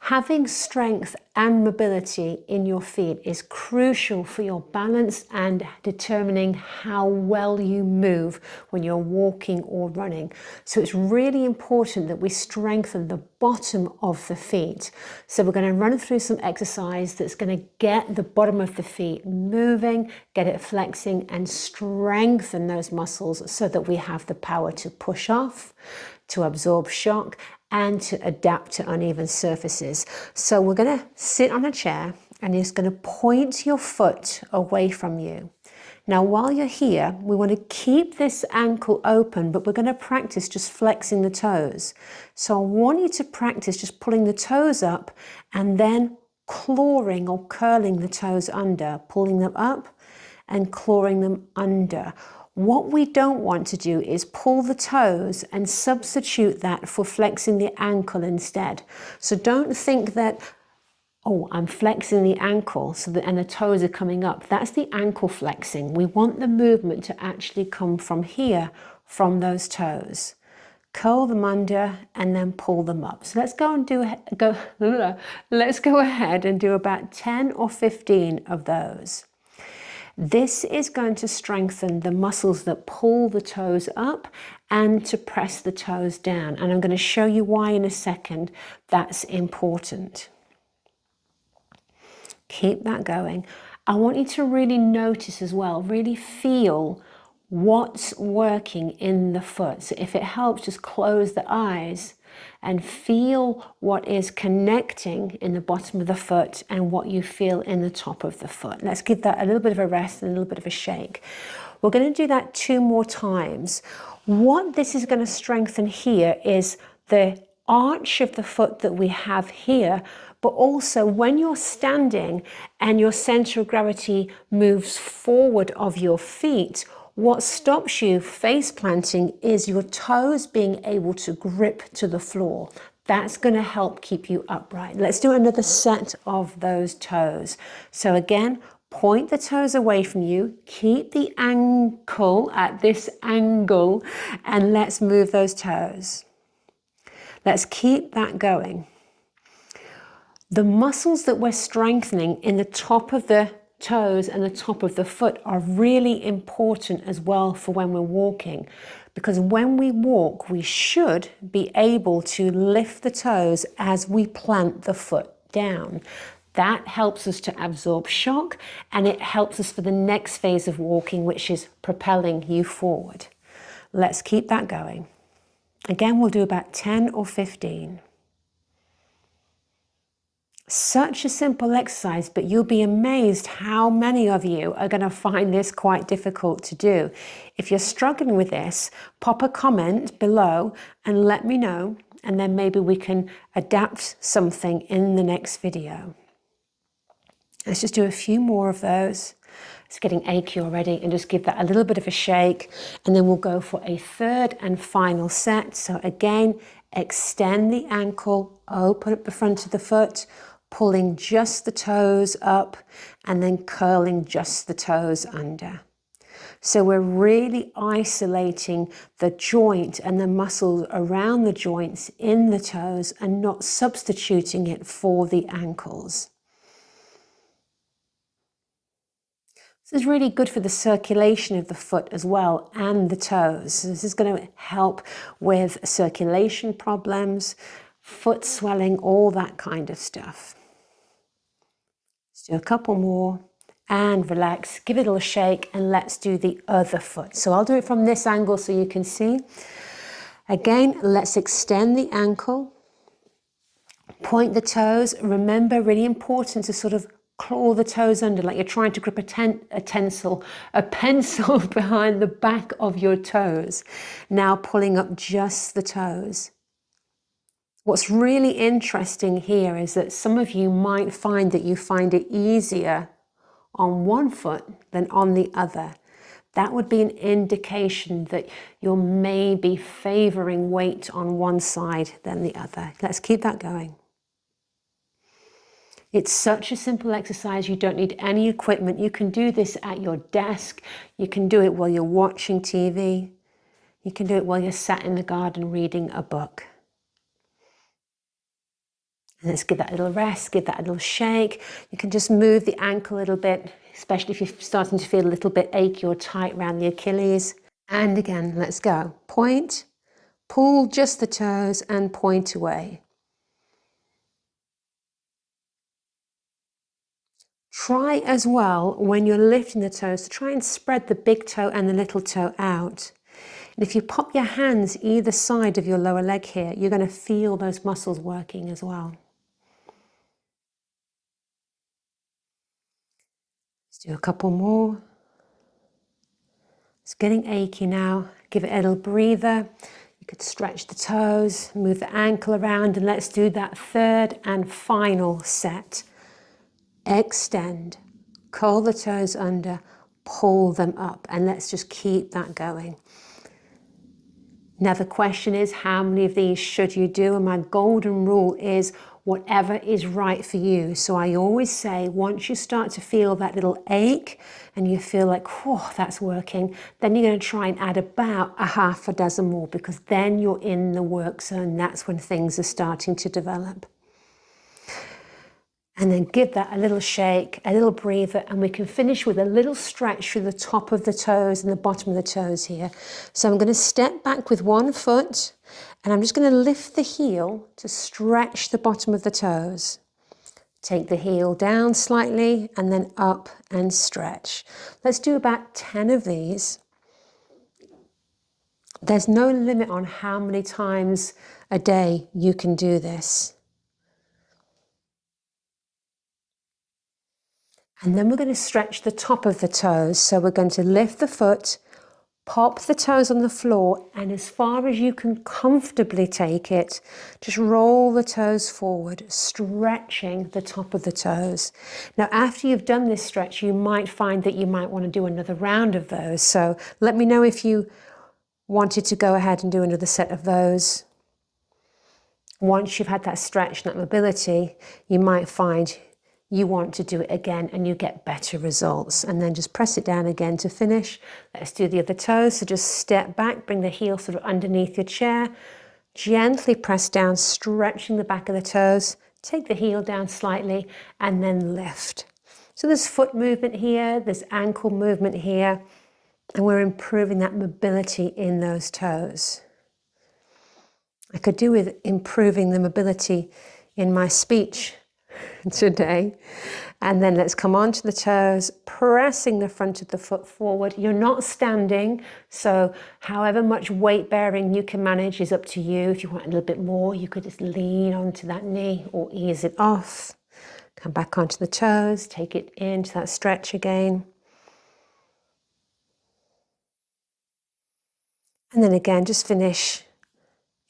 Having strength and mobility in your feet is crucial for your balance and determining how well you move when you're walking or running. So it's really important that we strengthen the bottom of the feet. So we're going to run through some exercise that's going to get the bottom of the feet moving, get it flexing, and strengthen those muscles so that we have the power to push off, to absorb shock, and to adapt to uneven surfaces. So we're going to sit on a chair and you're just going to point your foot away from you. Now, while you're here, we want to keep this ankle open, but we're going to practice just flexing the toes. So I want you to practice just pulling the toes up and then clawing or curling the toes under, pulling them up and clawing them under. What we don't want to do is pull the toes and substitute that for flexing the ankle instead. So don't think that, oh, I'm flexing the ankle and the toes are coming up. That's the ankle flexing. We want the movement to actually come from here, from those toes. Curl them under and then pull them up. So let's go ahead and do about 10 or 15 of those. This is going to strengthen the muscles that pull the toes up and to press the toes down. And I'm going to show you why in a second that's important. Keep that going. I want you to really notice as well, really feel what's working in the foot. So if it helps, just close the eyes and feel what is connecting in the bottom of the foot and what you feel in the top of the foot. Let's give that a little bit of a rest and a little bit of a shake. We're going to do that 2 more times. What this is going to strengthen here is the arch of the foot that we have here, but also when you're standing and your center of gravity moves forward of your feet, what stops you face planting is your toes being able to grip to the floor. That's going to help keep you upright. Let's do another set of those toes. So again, point the toes away from you, keep the ankle at this angle, and let's move those toes. Let's keep that going. The muscles that we're strengthening in the top of the toes and the top of the foot are really important as well for when we're walking, because when we walk we should be able to lift the toes as we plant the foot down. That helps us to absorb shock and it helps us for the next phase of walking, which is propelling you forward. Let's keep that going. Again, we'll do about 10 or 15. Such a simple exercise, but you'll be amazed how many of you are going to find this quite difficult to do. If you're struggling with this, pop a comment below and let me know, and then maybe we can adapt something in the next video. Let's just do a few more of those. It's getting achy already, and just give that a little bit of a shake, and then we'll go for a 3rd and final set. So again, extend the ankle, open up the front of the foot, pulling just the toes up and then curling just the toes under. So we're really isolating the joint and the muscles around the joints in the toes and not substituting it for the ankles. This is really good for the circulation of the foot as well and the toes. So this is going to help with circulation problems, foot swelling, all that kind of stuff. Let's do a couple more and relax, give it a little shake, and let's do the other foot. So I'll do it from this angle so you can see. Again, let's extend the ankle, point the toes. Remember, really important to sort of claw the toes under like you're trying to grip a pencil behind the back of your toes. Now pulling up just the toes. What's really interesting here is that some of you might find that you find it easier on one foot than on the other. That would be an indication that you're maybe favoring weight on one side than the other. Let's keep that going. It's such a simple exercise. You don't need any equipment. You can do this at your desk. You can do it while you're watching TV. You can do it while you're sat in the garden reading a book. And let's give that a little rest, give that a little shake. You can just move the ankle a little bit, especially if you're starting to feel a little bit achy or tight around the Achilles. And again, let's go. Point, pull just the toes and point away. Try as well when you're lifting the toes to try and spread the big toe and the little toe out. And if you pop your hands either side of your lower leg here, you're going to feel those muscles working as well. Let's do a couple more. It's getting achy now. Give it a little breather. You could stretch the toes, move the ankle around, and let's do that third and final set. Extend, curl the toes under, pull them up, and let's just keep that going. Now the question is, how many of these should you do? And my golden rule is whatever is right for you. So I always say, once you start to feel that little ache and you feel like, oh, that's working, then you're going to try and add about a half a dozen more, because then you're in the work zone. That's when things are starting to develop. And then give that a little shake, a little breather, and we can finish with a little stretch through the top of the toes and the bottom of the toes here. So I'm going to step back with one foot, and I'm just going to lift the heel to stretch the bottom of the toes. Take the heel down slightly and then up and stretch. Let's do about 10 of these. There's no limit on how many times a day you can do this. And then we're going to stretch the top of the toes. So we're going to lift the foot, pop the toes on the floor, and as far as you can comfortably take it, just roll the toes forward, stretching the top of the toes. Now, after you've done this stretch, you might find that you might want to do another round of those. So let me know if you wanted to go ahead and do another set of those. Once you've had that stretch and that mobility, you might find you want to do it again and you get better results. And then just press it down again to finish. Let's do the other toes. So just step back, bring the heel sort of underneath your chair, gently press down, stretching the back of the toes, take the heel down slightly and then lift. So there's foot movement here, there's ankle movement here, and we're improving that mobility in those toes. I could do with improving the mobility in my speech today. And then let's come onto the toes, pressing the front of the foot forward. You're not standing, so however much weight bearing you can manage is up to you. If you want a little bit more, you could just lean onto that knee or ease it off. Come back onto the toes, take it into that stretch again. And then again, just finish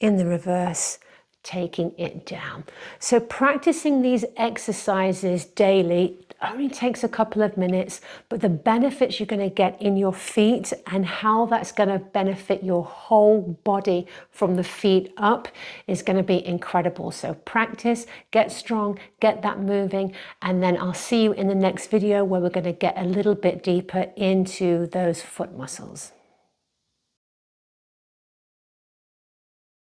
in the reverse, taking it down. So practicing these exercises daily only takes a couple of minutes, but the benefits you're going to get in your feet and how that's going to benefit your whole body from the feet up is going to be incredible. So practice, get strong, get that moving, and then I'll see you in the next video where we're going to get a little bit deeper into those foot muscles.